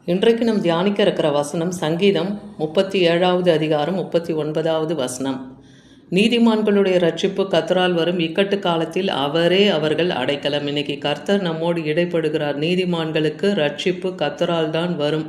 இன்றைக்கு நம் தியானிக்க இருக்கிற வசனம் சங்கீதம் 37வது அதிகாரம் 39வது வசனம். நீதிமான்களுடைய ரட்சிப்பு கர்த்தரால் வரும் இக்கட்டு காலத்தில் அவரே அவர்கள் அடைக்கலம். இன்னைக்கு கர்த்தர் நம்மோடு இடைப்படுகிறார். நீதிமான்களுக்கு ரட்சிப்பு கர்த்தரால் தான் வரும்.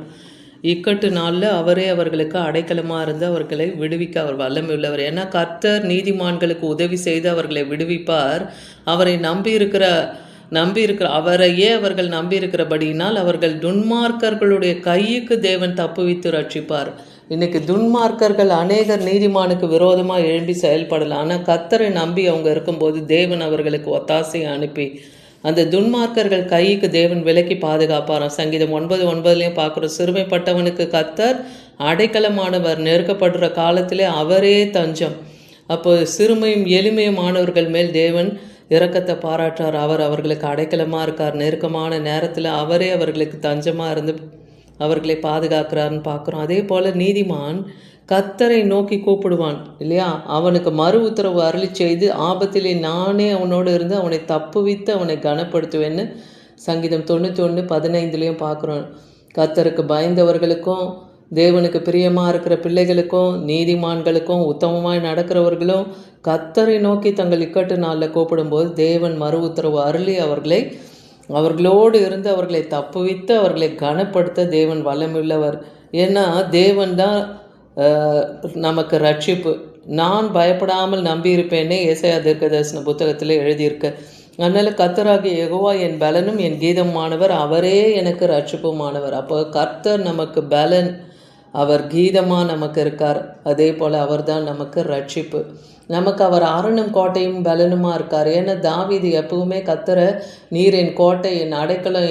இக்கட்டு நாளில் அவரே அவர்களுக்கு அடைக்கலமாக இருந்து அவர்களை விடுவிக்க அவர் வல்லமை உள்ளவர். ஏன்னா கர்த்தர் நீதிமான்களுக்கு உதவி செய்து அவர்களை விடுவிப்பார். அவரை நம்பி இருக்கிற அவரையே அவர்கள் நம்பி இருக்கிறபடியினால் அவர்கள் துன்மார்க்கர்களுடைய கையுக்கு தேவன் தப்புவித்து ரட்சிப்பார். இன்னைக்கு துன்மார்க்கர்கள் அநேகர் நீதிமானுக்கு விரோதமாக எழும்பி செயல்படலாம். ஆனால் கர்த்தரை நம்பி அவங்க இருக்கும்போது தேவன் அவர்களுக்கு ஒத்தாசையை அனுப்பி அந்த துன்மார்க்கர்கள் கைக்கு தேவன் விலக்கி பாதுகாப்பாராம். சங்கீதம் 9:9 பார்க்குறோம். சிறுமைப்பட்டவனுக்கு கர்த்தர் அடைக்கலமானவர், நெருக்கப்படுற காலத்திலே அவரே தஞ்சம். அப்போ சிறுமையும் எளிமையுமானவர்கள் மேல் தேவன் இரக்கத்தை பாராட்டுறார். அவர் அவர்களுக்கு அடைக்கலமாக இருக்கார். நெருக்கமான நேரத்தில் அவரே அவர்களுக்கு தஞ்சமாக இருந்து அவர்களை பாதுகாக்கிறார்னு பார்க்குறோம். அதே போல் நீதிமான் கர்த்தரை நோக்கி கூப்பிடுவான் இல்லையா? அவனுக்கு மறு உத்தரவு அருளி செய்து ஆபத்திலே நானே அவனோடு இருந்து அவனை தப்புவித்து அவனை கனப்படுத்துவேன்னு சங்கீதம் 91:15 பார்க்குறோம். கர்த்தருக்கு பயந்தவர்களுக்கும் தேவனுக்கு பிரியமாக இருக்கிற பிள்ளைகளுக்கும் நீதிமான்களுக்கும் உத்தமமாய் நடக்கிறவர்களும் கர்த்தரை நோக்கி தங்கள் இக்கட்டு நாளில் கூப்பிடும்போது தேவன் மறு உத்தரவு அருளி அவர்களோடு இருந்து அவர்களை தப்புவித்து அவர்களை கனப்படுத்த தேவன் வல்லமையுள்ளவர். ஏன்னா தேவன் தான் நமக்கு ரட்சிப்பு. நான் பயப்படாமல் நம்பியிருப்பேனே ஏசாயா தீர்க்கதரிசன புத்தகத்தில் எழுதியிருக்க. அதனால் கர்த்தராகிய யெகோவா என் பலனும் என் கீதமானவர், அவரே எனக்கு ரட்சிப்புமானவர். அப்போ கர்த்தர் நமக்கு பலன், அவர் கீதமாக நமக்கு இருக்கார். அதே போல் அவர் தான் நமக்கு ரட்சிப்பு. நமக்கு அவர் அரணும் கோட்டையும் பலனுமாக இருக்கார். ஏன்னா தாவீது எப்பவுமே கர்த்தரை நீர் என் கோட்டை, என் அடைக்கலம்,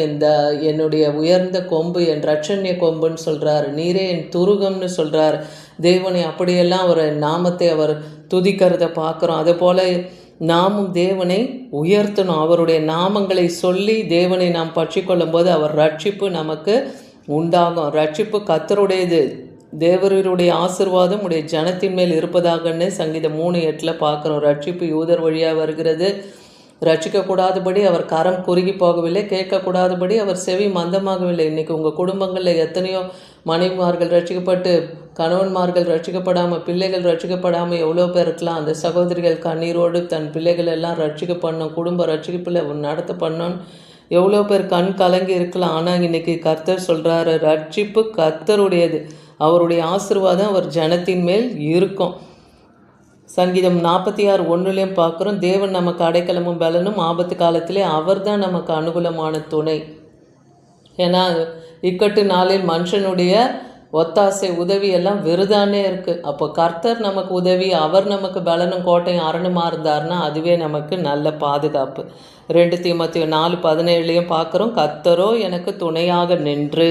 என்னுடைய உயர்ந்த கொம்பு, என் ரட்சண்ய கொம்புன்னு சொல்கிறார். நீரே என் துருகம்னு சொல்கிறார். தேவனை அப்படியெல்லாம் ஒரு நாமத்தை அவர் துதிக்கிறத பார்க்குறோம். அதே போல் நாமும் தேவனை உயர்த்தணும். அவருடைய நாமங்களை சொல்லி தேவனை நாம் பற்றி கொள்ளும்போது அவர் ரட்சிப்பு நமக்கு உண்டாகும். ரட்சிப்பு கர்த்தருடையது. தேவருடைய ஆசீர்வாதம் உடைய ஜனத்தின் மேல் இருப்பதாகன்னு சங்கீதம் 3:8 பார்க்குறோம். ரட்சிப்பு யூதர் வழியாக வருகிறது. ரட்சிக்கக்கூடாதபடி அவர் கரம் குறுகி போகவில்லை, கேட்கக்கூடாதபடி அவர் செவி மந்தமாகவில்லை. இன்றைக்கி உங்கள் குடும்பங்களில் எத்தனையோ மனைவிமார்கள் ரட்சிக்கப்பட்டு கணவன்மார்கள் ரட்சிக்கப்படாமல் பிள்ளைகள் ரட்சிக்கப்படாமல் எவ்வளோ பேர் இருக்கலாம். அந்த சகோதரிகள் கண்ணீரோடு தன் பிள்ளைகள் எல்லாம் ரட்சிக்க பண்ணணும், குடும்ப ரட்சிப்பில் நடத்த பண்ணணும், எவ்வளோ பேர் கண் கலங்கி இருக்கலாம். ஆனால் இன்றைக்கி கர்த்தர் சொல்கிறாரு, ரட்சிப்பு கர்த்தருடையது. அவருடைய ஆசீர்வாதம் அவர் ஜனத்தின் மேல் இருக்கும். சங்கீதம் 46:1 பார்க்குறோம். தேவன் நமக்கு அடைக்கலமும் பலனும், ஆபத்து காலத்திலே அவர் தான் நமக்கு அனுகூலமான துணை. ஏன்னா இக்கட்டு நாளில் மனுஷனுடைய ஒத்தாசை உதவி எல்லாம் விருதானே இருக்குது. அப்போ கர்த்தர் நமக்கு உதவி, அவர் நமக்கு பலனும் கோட்டையும் அரணுமாக இருந்தார்னா அதுவே நமக்கு நல்ல பாதுகாப்பு. 2 தீமோத்தேயு 4:17 பார்க்குறோம். கர்த்தரோ எனக்கு துணையாக நின்று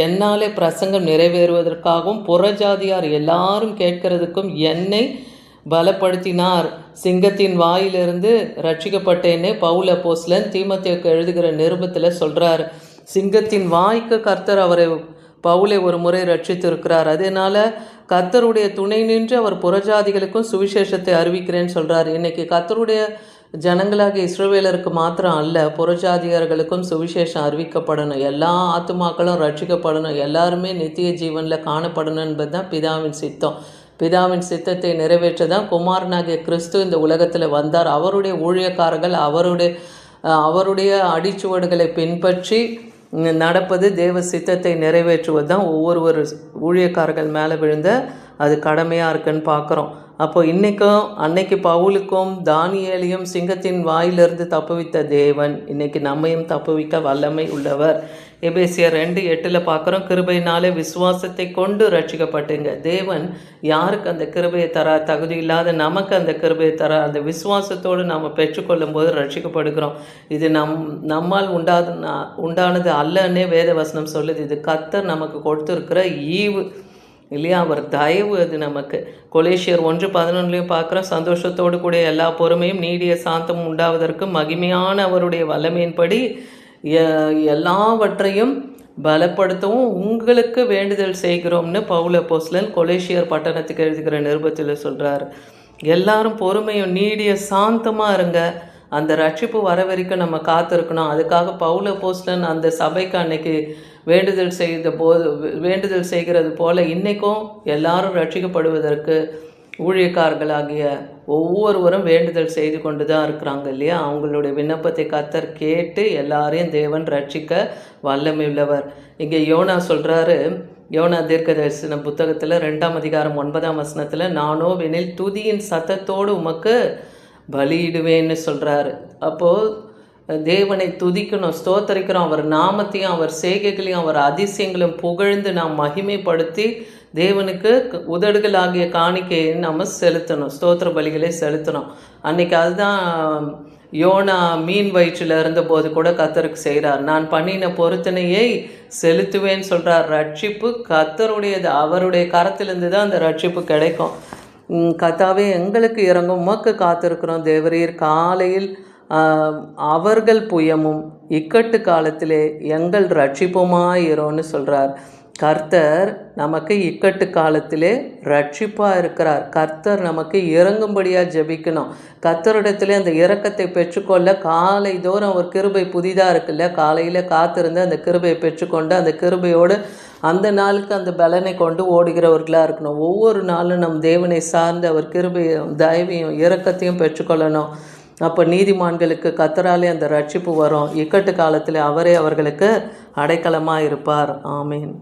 என்னாலே பிரசங்கம் நிறைவேறுவதற்காகவும் புறஜாதியார் எல்லாரும் கேட்கறதுக்கும் என்னை பலப்படுத்தினார். சிங்கத்தின் வாயிலிருந்து ரட்சிக்கப்பட்டேனே பவுல் அப்போஸ்தலன் தீமோத்தேயுக்கு எழுதுகிற நிருபத்தில் சொல்கிறார். சிங்கத்தின் வாய்க்கு கர்த்தர் அவரை பவுலை ஒரு முறை ரட்சித்திருக்கிறார். அதனால் கர்த்தருடைய துணை நின்று அவர் புறஜாதிகளுக்கும் சுவிசேஷத்தை அறிவிக்கிறேன்னு சொல்கிறார். இன்றைக்கி கர்த்தருடைய ஜனங்களாக இஸ்ரவேலருக்கு மாத்திரம் அல்ல, புறஜாதியர்களுக்கும் சுவிசேஷம் அறிவிக்கப்படணும். எல்லா ஆத்துமாக்களும் ரட்சிக்கப்படணும், எல்லாருமே நித்திய ஜீவனில் காணப்படணும் என்பது தான் பிதாவின் சித்தம். பிதாவின் சித்தத்தை நிறைவேற்ற தான் குமாரனாகிய கிறிஸ்து இந்த உலகத்தில் வந்தார். அவருடைய ஊழியக்காரர்கள் அவருடைய அடிச்சுவடுகளை பின்பற்றி நடப்பது தேவ சித்தத்தை நிறைவேற்றுவது தான் ஒவ்வொரு ஊழியக்காரர்கள் மேலே விழுந்த அது கடமையாக இருக்குன்னு பார்க்குறோம். அப்போ அன்னைக்கு பவுலுக்கும் தானியேலையும் சிங்கத்தின் வாயிலிருந்து தப்புவித்த தேவன் இன்னைக்கு நம்மையும் தப்புவிக்க வல்லமை உள்ளவர். எபேசியர் 2:8 பார்க்குறோம். கிருபையினாலே விசுவாசத்தை கொண்டு ரட்சிக்கப்பட்டுங்க. தேவன் யாருக்கு அந்த கிருபையை தரார்? தகுதி இல்லாத நமக்கு அந்த கிருபையை தரார். அந்த விசுவாசத்தோடு நாம் பெற்றுக்கொள்ளும் போது ரட்சிக்கப்படுகிறோம். இது நம்மால் உண்டானது அல்லன்னே வேத வசனம் சொல்லுது. இது கர்த்தர் நமக்கு கொடுத்துருக்கிற ஈவு இல்லையா? அவர் தயவு அது நமக்கு. கொலேசியர் 1:11 பார்க்குறோம். சந்தோஷத்தோடு கூட எல்லா பொறுமையும் நீடிய சாந்தமும் உண்டாவதற்கு மகிமையான அவருடைய வல்லமையின்படி எல்லாவற்றையும் பலப்படுத்தவும் உங்களுக்கு வேண்டுதல் செய்கிறோம்னு பவுல் அப்போஸ்தலன் கொலேசியர் பட்டணத்துக்கு எழுதுகிற நிருபத்தில் சொல்கிறார். எல்லாரும் பொறுமையும் நீடிய சாந்தமாக இருங்க. அந்த ரட்சிப்பு வர வரைக்கும் நம்ம காத்திருக்கணும். அதுக்காக பவுல் அப்போஸ்தலன் அந்த சபைக்கு அன்னைக்கு வேண்டுதல் செய்கிறது போல இன்றைக்கும் எல்லாரும் ரட்சிக்கப்படுவதற்கு ஊழியக்காரர்களாகிய ஒவ்வொருவரும் வேண்டுதல் செய்து கொண்டு தான் இருக்கிறாங்க இல்லையா. அவங்களுடைய விண்ணப்பத்தை கர்த்தர் கேட்டு எல்லாரையும் தேவன் ரட்சிக்க வல்லமையுள்ளவர். இங்கே யோனா சொல்கிறாரு, யோனா தீர்க்கதரிசன புத்தகத்தில் 2ஆம் அதிகாரம் 9ஆம் வசனத்தில், நானோ வெனில் துதியின் சத்தத்தோடு உமக்கு பலியிடுவேன்னு சொல்கிறாரு. அப்போது தேவனை துதிக்கணும், ஸ்தோத்தரிக்கிறோம், அவர் நாமத்தையும் அவர் செய்கைகளையும் அவர் அதிசயங்களையும் புகழ்ந்து நாம் மகிமைப்படுத்தி தேவனுக்கு உதடுகளாகிய காணிக்கையை நம்ம செலுத்தணும், ஸ்தோத்திர பலிகளை செலுத்தணும். அன்னைக்கு அதுதான் யோனா மீன் வயிற்றில் இருந்தபோது கூட கர்த்தருக்கு செய்கிறார். நான் பண்ணின பொருத்தனையை செலுத்துவேன்னு சொல்கிறார். ரட்சிப்பு கர்த்தருடையது, அவருடைய கரத்திலிருந்து தான் அந்த ரட்சிப்பு கிடைக்கும். கர்த்தாவே எங்களுக்கு இறங்கும், உமக்கு காத்திருக்கிறோம் தேவரீர். காலையில் அவர்கள் புயமும் இக்கட்டு காலத்திலே எங்கள் ரட்சிப்புமாயிரோன்னு சொல்கிறார். கர்த்தர் நமக்கு இக்கட்டு காலத்திலே ரட்சிப்பாக இருக்கிறார். கர்த்தர் நமக்கு இறங்கும்படியாக ஜெபிக்கணும். கர்த்தரிடத்திலே அந்த இரக்கத்தை பெற்றுக்கொள்ள காலை தோறும் அவர் கிருபை புதிதாக இருக்குல்ல, காலையில் காத்திருந்து அந்த கிருபையை பெற்றுக்கொண்டு அந்த கிருபையோடு அந்த நாளுக்கு அந்த பலனை கொண்டு ஓடுகிறவர்களாக இருக்கணும். ஒவ்வொரு நாளும் நம் தேவனை சார்ந்து அவர் கிருபையும் தயவையும் இரக்கத்தையும் பெற்றுக்கொள்ளணும். அப்போ நீதிமான்களுக்கு கர்த்தராலே அந்த ரட்சிப்பு வரும். இக்கட்டு காலத்தில் அவரே அவர்களுக்கு அடைக்கலமாக இருப்பார். ஆமீன்.